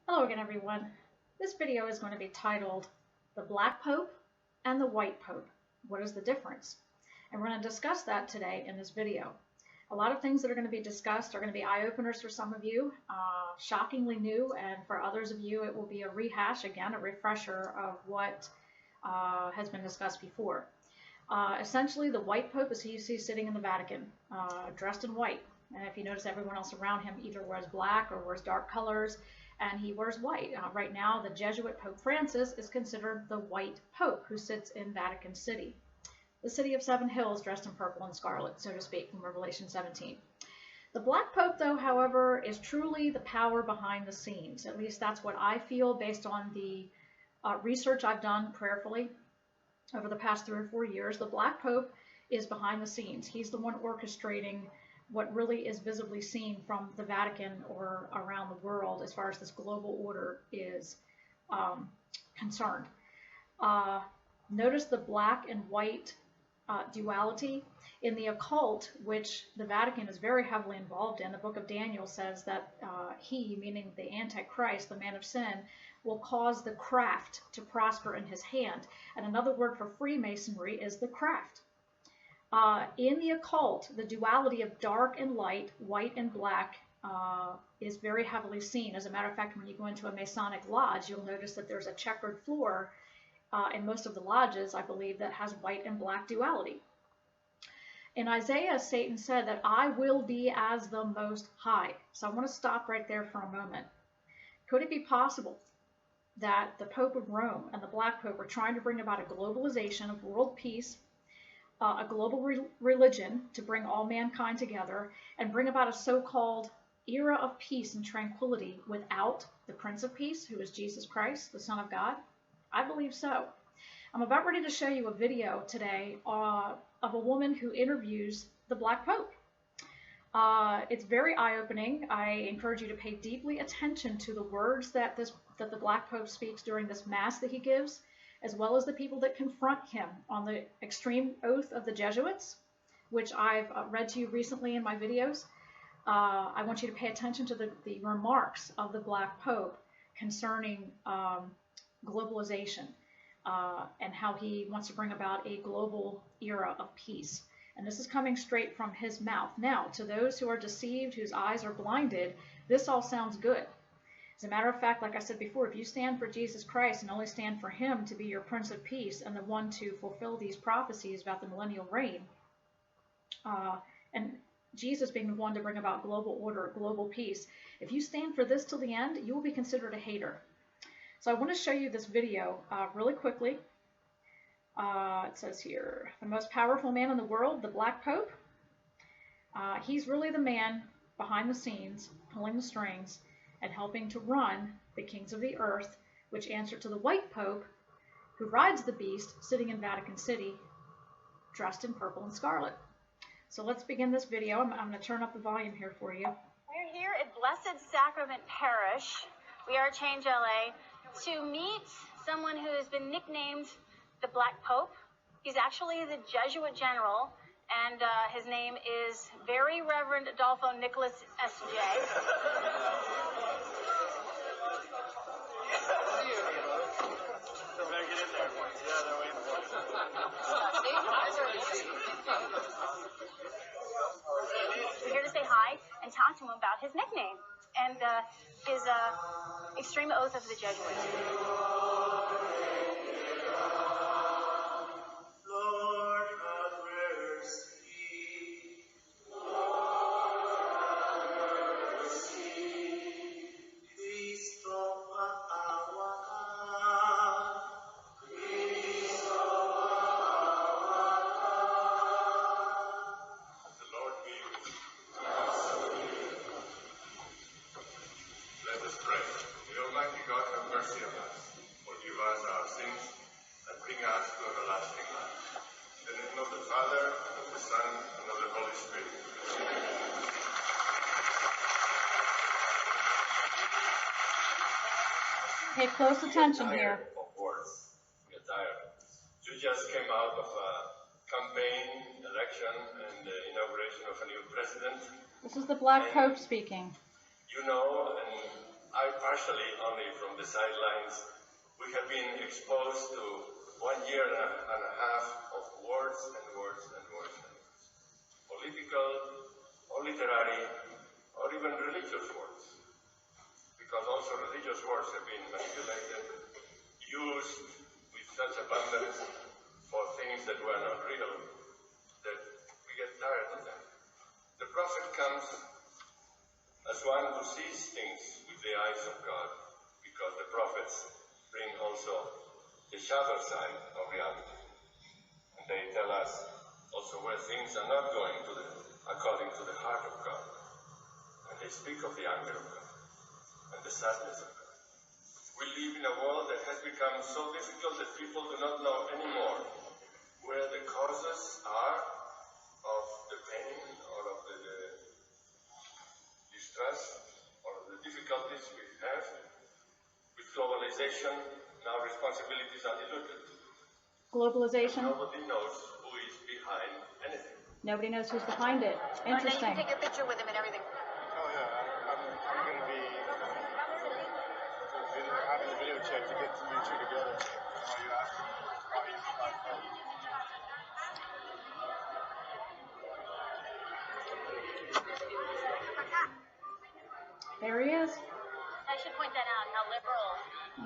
Hello again, everyone. This video is going to be titled The Black Pope and the White Pope. What is the difference? And we're going to discuss that today in this video. A lot of things that are going to be discussed are going to be eye-openers for some of you, shockingly new, and for others of you it will be a rehash, again, a refresher of what has been discussed before. Essentially, the White Pope is who you see sitting in the Vatican, dressed in white. And if you notice, everyone else around him either wears black or wears dark colors, and he wears white. Right now, the Jesuit Pope Francis is considered the White Pope, who sits in Vatican City, the city of seven hills, dressed in purple and scarlet, so to speak, from Revelation 17. The Black Pope, though, however, is truly the power behind the scenes. At least that's what I feel based on the research I've done prayerfully over the past 3 or 4 years. The Black Pope is behind the scenes. He's the one orchestrating what really is visibly seen from the Vatican or around the world as far as this global order is concerned. Notice the black and white duality. In the occult, which the Vatican is very heavily involved in, the book of Daniel says that he, meaning the Antichrist, the man of sin, will cause the craft to prosper in his hand. And another word for Freemasonry is the craft. In the occult, the duality of dark and light, white and black, is very heavily seen. As a matter of fact, when you go into a Masonic lodge, you'll notice that there's a checkered floor in most of the lodges, I believe, that has white and black duality. In Isaiah, Satan said that I will be as the Most High. So I want to stop right there for a moment. Could it be possible that the Pope of Rome and the Black Pope are trying to bring about a globalization of world peace, a global religion to bring all mankind together and bring about a so-called era of peace and tranquility without the Prince of Peace, who is Jesus Christ, the Son of God? I believe so. I'm about ready to show you a video today of a woman who interviews the Black Pope. It's very eye-opening. I encourage you to pay deeply attention to the words that the Black Pope speaks during this Mass that he gives, as well as the people that confront him on the extreme oath of the Jesuits, which I've read to you recently in my videos. I want you to pay attention to the remarks of the Black Pope concerning globalization and how he wants to bring about a global era of peace. And this is coming straight from his mouth. Now, to those who are deceived, whose eyes are blinded, this all sounds good. As a matter of fact, like I said before, if you stand for Jesus Christ and only stand for him to be your Prince of Peace and the one to fulfill these prophecies about the millennial reign, and Jesus being the one to bring about global order, global peace, if you stand for this till the end, you will be considered a hater. So I want to show you this video really quickly. It says here, the most powerful man in the world, the Black Pope. He's really the man behind the scenes, pulling the strings, and helping to run the kings of the earth, which answer to the White Pope, who rides the beast, sitting in Vatican City, dressed in purple and scarlet. So let's begin this video. I'm going to turn up the volume here for you. We're here at Blessed Sacrament Parish. We are Change LA to meet someone who has been nicknamed the Black Pope. He's actually the Jesuit general, and his name is Very Reverend Adolfo Nicholas S.J. We're here to say hi and talk to him about his nickname and his extreme oath of the Jesuits. Pay close attention here. Of course, you're tired. You just came out of a campaign, election, and the inauguration of a new president. This is the Black Pope speaking. You know, and I partially only from the sidelines. We have been exposed to 1 year and a half of words and words and words and words. Political, or literary, or even religious words. Because also religious words have been manipulated, used with such abundance for things that were not real, that we get tired of them. The prophet comes as one who sees things with the eyes of God, because the prophets bring also the shadow side of reality. And they tell us also where things are not going according to the heart of God. And they speak of the anger of God and the sadness of God. We live in a world that has become so difficult that people do not know anymore where the causes are of the pain or of the distress or of the difficulties we have. With globalization, now responsibilities are diluted. Globalization? And nobody knows who is behind anything. Nobody knows who's behind it. Interesting. Now you can take a picture with him and everything. Oh yeah, I'm going to be having a video check to get you two together while you ask me why you like that. There he is. I should point that out, how liberal.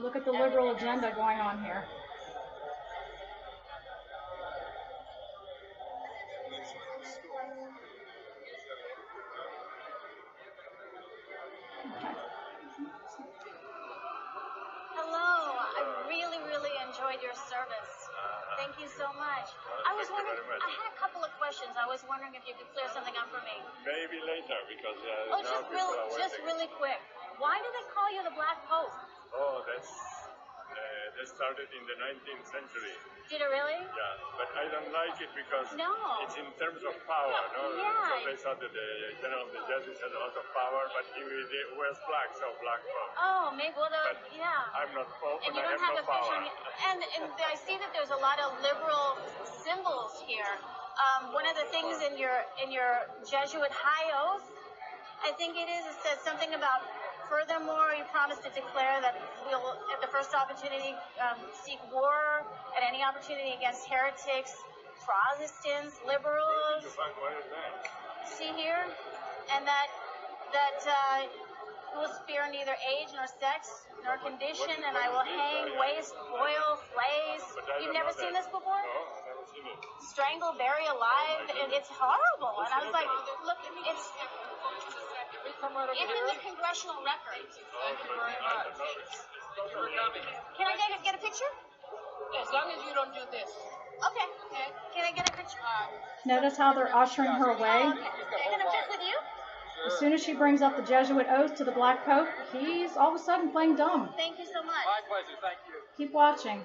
Look at the liberal agenda going on here. Hello, I really enjoyed your service. Thank you so much. I was wondering, I had a couple of questions. I was wondering if you could clear something up for me. Maybe later, because Oh, just really quick. Why do they call you the Black Pope? Oh, that started in the 19th century. Did it really? Yeah, but I don't like it because No. it's in terms of power, no? Yeah. So they thought that the general of the Jesuits had a lot of power, but he wears black, so black pope. Oh, maybe, well, But yeah. I'm not pope And and you I don't have have no a power. picture. And I see that there's a lot of liberal symbols here. One of the things in your Jesuit high oath, I think it says something about, furthermore, you promise to declare that we'll, at the first opportunity, seek war at any opportunity against heretics, Protestants, liberals. What is that? See here? And that will spare neither age nor sex nor condition, and I will hang, waste, boil, flays. You've never seen this before? No, I've never seen it. Strangle, bury alive, and it's horrible. And I was like, look, it's in the congressional record. Thank you very much. Can I get a picture? As long as you don't do this. Okay. Can I get a picture? Notice how they're ushering her away. Okay. Can I fit with you? As soon as she brings up the Jesuit oath to the Black Pope, he's all of a sudden playing dumb. Thank you so much. My pleasure, thank you. Keep watching.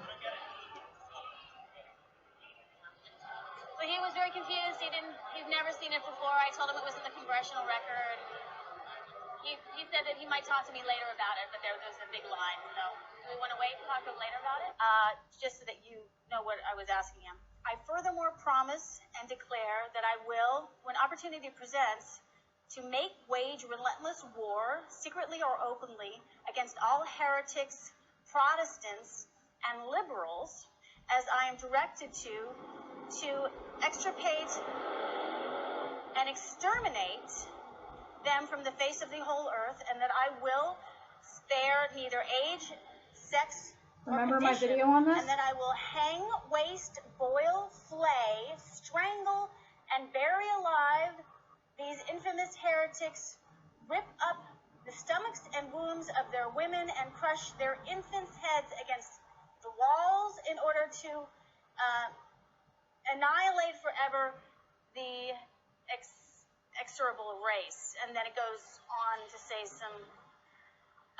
But he was very confused. He'd never seen it before. I told him it was in the congressional record. He said that he might talk to me later about it, but there's a big line. So do we want to wait and talk to him later about it? Just so that you know what I was asking him. I furthermore promise and declare that I will, when opportunity presents, to wage relentless war, secretly or openly, against all heretics, Protestants, and liberals, as I am directed to extirpate and exterminate them from the face of the whole earth, and that I will spare neither age, sex, Remember or my condition, video on this? and that I will hang, waste, boil, flay, strangle, and bury alive these infamous heretics, rip up the stomachs and wombs of their women, and crush their infants' heads against the walls in order to annihilate forever the execrable race. And then it goes on to say some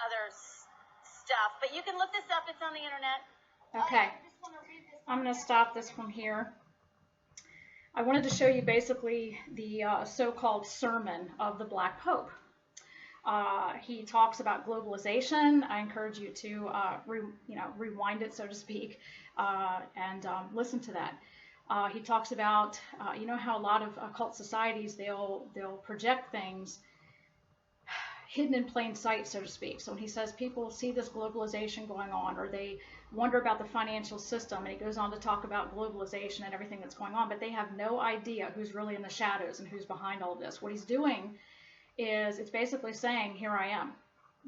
other stuff. But you can look this up. It's on the internet. Okay. I'm going to stop this from here. I wanted to show you basically the so-called sermon of the Black Pope. He talks about globalization. I encourage you to rewind it, so to speak, and listen to that. He talks about you know how a lot of occult societies they'll project things. hidden in plain sight, so to speak. So when he says people see this globalization going on, or they wonder about the financial system, and he goes on to talk about globalization and everything that's going on, but they have no idea who's really in the shadows and who's behind all of this. What he's doing is it's basically saying, here I am,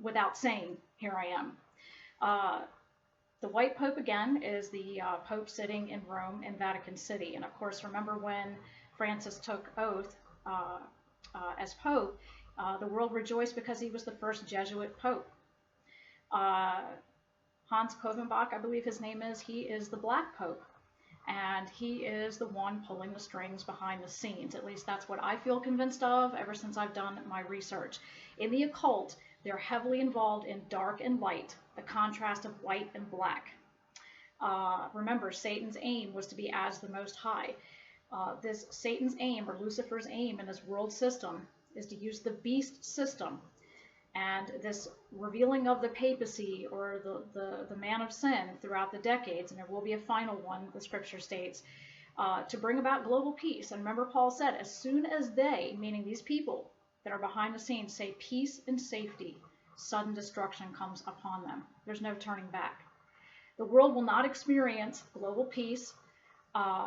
without saying, here I am. The white Pope, again, is the Pope sitting in Rome in Vatican City. And of course, remember when Francis took oath as Pope, the world rejoiced because he was the first Jesuit Pope. Hans Kovenbach, I believe his name is, he is the Black Pope. And he is the one pulling the strings behind the scenes. At least that's what I feel convinced of ever since I've done my research. In the occult, they're heavily involved in dark and light, the contrast of white and black. Remember, Satan's aim was to be as the Most High. This Satan's aim, or Lucifer's aim in this world system, is to use the beast system. And this revealing of the papacy, or the man of sin, throughout the decades, and there will be a final one, the scripture states, to bring about global peace. And remember, Paul said, as soon as they, meaning these people that are behind the scenes, say peace and safety, sudden destruction comes upon them. There's no turning back. The world will not experience global peace.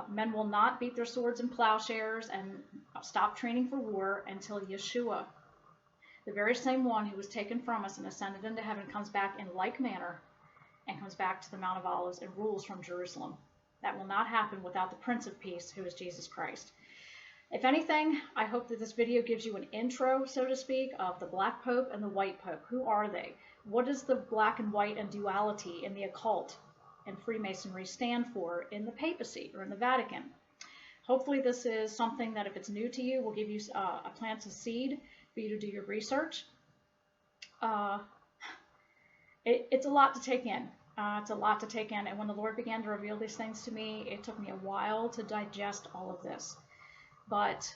Men will not beat their swords and plowshares and stop training for war until Yeshua, the very same one who was taken from us and ascended into heaven, comes back in like manner and comes back to the Mount of Olives and rules from Jerusalem. That will not happen without the Prince of Peace, who is Jesus Christ. If anything, I hope that this video gives you an intro, so to speak, of the Black Pope and the White Pope. Who are they? What does the black and white and duality in the occult and Freemasonry stand for in the papacy or in the Vatican? Hopefully this is something that, if it's new to you, will give you a plant of seed for you to do your research. It's a lot to take in. It's a lot to take in. And when the Lord began to reveal these things to me, it took me a while to digest all of this. But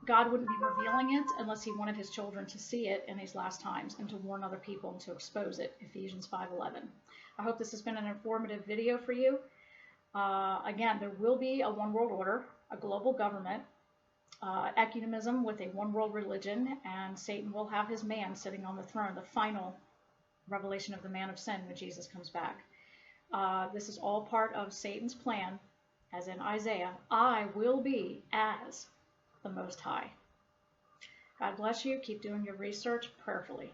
God wouldn't be revealing it unless he wanted his children to see it in these last times and to warn other people and to expose it. Ephesians 5:11. I hope this has been an informative video for you. Again, there will be a one world order, a global government, ecumenism with a one world religion, and Satan will have his man sitting on the throne, the final revelation of the man of sin when Jesus comes back. This is all part of Satan's plan, as in Isaiah, I will be as the Most High. God bless you. Keep doing your research prayerfully.